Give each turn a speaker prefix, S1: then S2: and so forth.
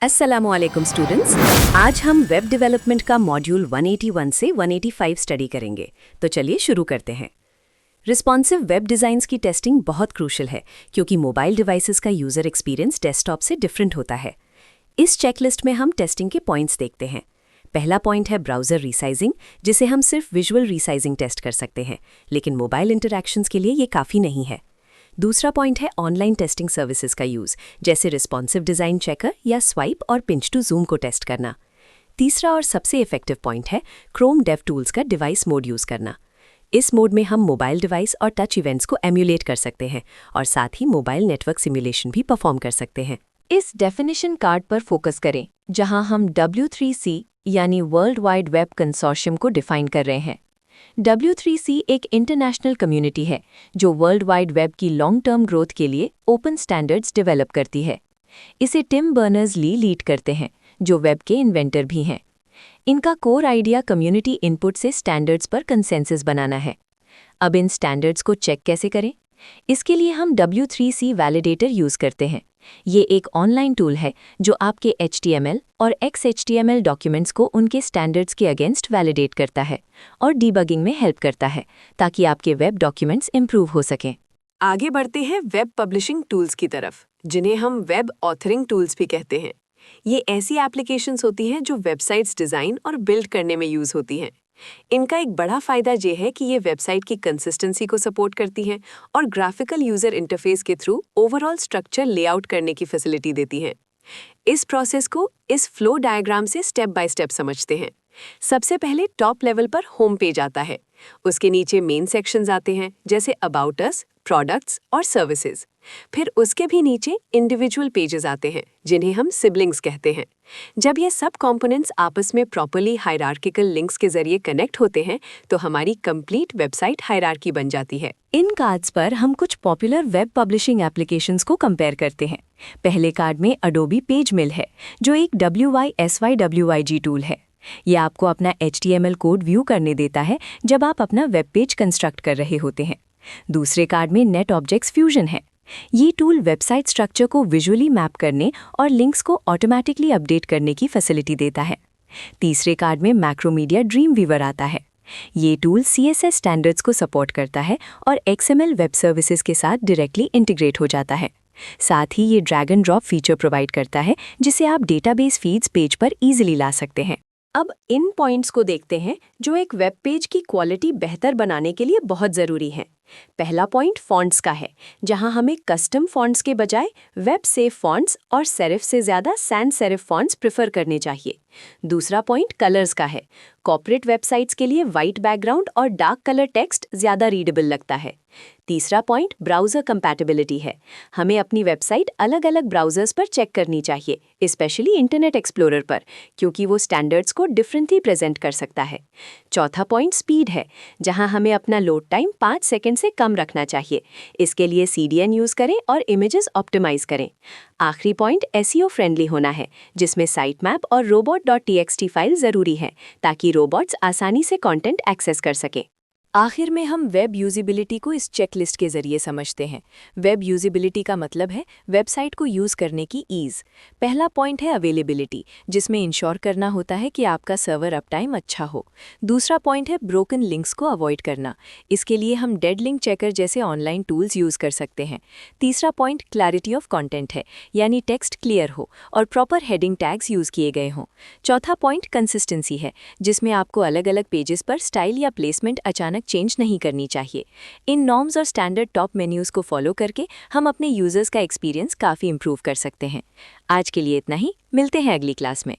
S1: अस्सलामुअलैकुम स्टूडेंट्स। आज हम वेब डेवलपमेंट का मॉड्यूल 181 से 185 स्टडी करेंगे। तो चलिए शुरू करते हैं। रिस्पॉन्सिव वेब डिज़ाइंस की टेस्टिंग बहुत क्रूशल है क्योंकि मोबाइल डिवाइसेस का यूज़र एक्सपीरियंस डेस्कटॉप से डिफरेंट होता है। इस चेकलिस्ट में हम टेस्टिंग के पॉइंट्स देखते हैं। पहला पॉइंट है ब्राउज़र रीसाइजिंग, जिसे हम सिर्फ विजुअल रीसाइजिंग टेस्ट कर सकते हैं, लेकिन मोबाइल इंटरैक्शंस के लिए ये काफ़ी नहीं है। दूसरा पॉइंट है ऑनलाइन टेस्टिंग सर्विसेज का यूज़, जैसे रिस्पॉन्सिव डिज़ाइन चेकर या स्वाइप और पिंच टू जूम को टेस्ट करना। तीसरा और सबसे इफेक्टिव पॉइंट है क्रोम डेव टूल्स का डिवाइस मोड यूज़ करना। इस मोड में हम मोबाइल डिवाइस और टच इवेंट्स को एम्यूलेट कर सकते हैं और साथ ही मोबाइल नेटवर्क सिमुलेशन भी परफॉर्म कर सकते हैं। इस डेफिनेशन कार्ड पर फोकस करें, जहां हम W3C यानी वर्ल्ड वाइड वेब कंसोर्शियम को डिफाइन कर रहे हैं। W3C एक इंटरनेशनल कम्युनिटी है जो वर्ल्ड वाइड वेब की लॉन्ग टर्म ग्रोथ के लिए ओपन स्टैंडर्ड्स डेवलप करती है। इसे टिम बर्नर्स-ली लीड करते हैं, जो वेब के इन्वेंटर भी हैं। इनका कोर आइडिया कम्युनिटी इनपुट से स्टैंडर्ड्स पर कंसेंसस बनाना है। अब इन स्टैंडर्ड्स को चेक कैसे करें? इसके लिए हम W3C वैलिडेटर यूज़ करते हैं। ये एक ऑनलाइन टूल है जो आपके HTML और XHTML डॉक्यूमेंट्स को उनके स्टैंडर्ड्स के अगेंस्ट वैलिडेट करता है और डीबगिंग में हेल्प करता है, ताकि आपके वेब डॉक्यूमेंट्स इंप्रूव हो सकें।
S2: आगे बढ़ते हैं वेब पब्लिशिंग टूल्स की तरफ, जिन्हें हम वेब ऑथरिंग टूल्स भी कहते हैं। ये ऐसी एप्लीकेशंस होती हैं जो वेबसाइट्स डिज़ाइन और बिल्ड करने में यूज़ होती हैं। इनका एक बड़ा फ़ायदा ये है कि ये वेबसाइट की कंसिस्टेंसी को सपोर्ट करती हैं और ग्राफिकल यूज़र इंटरफेस के थ्रू ओवरऑल स्ट्रक्चर लेआउट करने की फैसिलिटी देती हैं। इस प्रोसेस को इस फ्लो डायग्राम से स्टेप बाय स्टेप समझते हैं। सबसे पहले टॉप लेवल पर होम पेज आता है। उसके नीचे मेन सेक्शंस आते हैं, जैसे अबाउट अस, प्रोडक्ट्स और सर्विसेज। फिर उसके भी नीचे इंडिविजुअल पेजेस आते हैं, जिन्हें हम सिबलिंग्स कहते हैं। जब ये सब कंपोनेंट्स आपस में प्रॉपर्ली हायरार्किकल लिंक्स के जरिए कनेक्ट होते हैं, तो हमारी कंप्लीट वेबसाइट हायरार्की बन जाती है।
S1: इन कार्ड्स पर हम कुछ पॉपुलर वेब पब्लिशिंग एप्लीकेशंस को कंपेयर करते हैं। पहले कार्ड में अडोबी पेज मिल है, जो एक WYSYWYG टूल है। ये आपको अपना HTML कोड व्यू करने देता है जब आप अपना वेब पेज कंस्ट्रक्ट कर रहे होते हैं। दूसरे कार्ड में नेट ऑब्जेक्ट्स फ्यूजन है। ये टूल वेबसाइट स्ट्रक्चर को विजुअली मैप करने और लिंक्स को ऑटोमेटिकली अपडेट करने की फैसिलिटी देता है। तीसरे कार्ड में मैक्रोमीडिया ड्रीम वीवर आता है। ये टूल CSS स्टैंडर्ड्स को सपोर्ट करता है और XML वेब सर्विसेज के साथ डायरेक्टली इंटीग्रेट हो जाता है। साथ ही ये drag and drop feature provide करता है, जिसे आप डेटाबेस फीड्स पेज पर इजीली ला सकते हैं। अब इन पॉइंट्स को देखते हैं जो एक वेब पेज की क्वालिटी बेहतर बनाने के लिए बहुत ज़रूरी हैं। पहला पॉइंट फॉन्ट्स का है, जहां हमें कस्टम फॉन्ट्स के बजाय वेब सेफ फॉन्ट्स और सेरिफ से ज़्यादा सैंस सेरिफ फॉन्ट्स प्रेफर करने चाहिए। दूसरा पॉइंट कलर्स का है। कॉर्पोरेट वेबसाइट्स के लिए वाइट बैकग्राउंड और डार्क कलर टेक्स्ट ज़्यादा रीडेबल लगता है। तीसरा पॉइंट ब्राउज़र कंपैटिबिलिटी है। हमें अपनी वेबसाइट अलग अलग ब्राउज़र्स पर चेक करनी चाहिए, स्पेशली इंटरनेट एक्सप्लोरर पर, क्योंकि वो स्टैंडर्ड्स को डिफरेंटली प्रेजेंट कर सकता है। चौथा पॉइंट स्पीड है, जहां हमें अपना लोड टाइम 5 सेकंड से कम रखना चाहिए। इसके लिए CDN यूज़ करें और इमेजेस ऑप्टिमाइज करें। आखिरी पॉइंट SEO फ्रेंडली होना है, जिसमें साइट मैप और robot.txt फाइल ज़रूरी है, ताकि रोबोट्स आसानी से कंटेंट एक्सेस कर सकें। आखिर में हम वेब यूजिबिलिटी को इस चेकलिस्ट के जरिए समझते हैं। वेब यूजिबिलिटी का मतलब है वेबसाइट को यूज़ करने की ईज़। पहला पॉइंट है अवेलेबिलिटी, जिसमें इंश्योर करना होता है कि आपका सर्वर अपटाइम अच्छा हो। दूसरा पॉइंट है ब्रोकन लिंक्स को अवॉइड करना। इसके लिए हम डेड लिंक चेकर जैसे ऑनलाइन टूल्स यूज़ कर सकते हैं। तीसरा पॉइंट क्लैरिटी ऑफ कंटेंट है, यानी टेक्स्ट क्लियर हो और प्रॉपर हेडिंग टैग्स यूज़ किए गए हों। चौथा पॉइंट कंसिस्टेंसी है, जिसमें आपको अलग अलग पेजेस पर स्टाइल या प्लेसमेंट अचानक चेंज नहीं करनी चाहिए। इन नॉर्म्स और स्टैंडर्ड टॉप मेन्यूज़ को फॉलो करके हम अपने यूजर्स का एक्सपीरियंस काफ़ी इंप्रूव कर सकते हैं। आज के लिए इतना ही, मिलते हैं अगली क्लास में।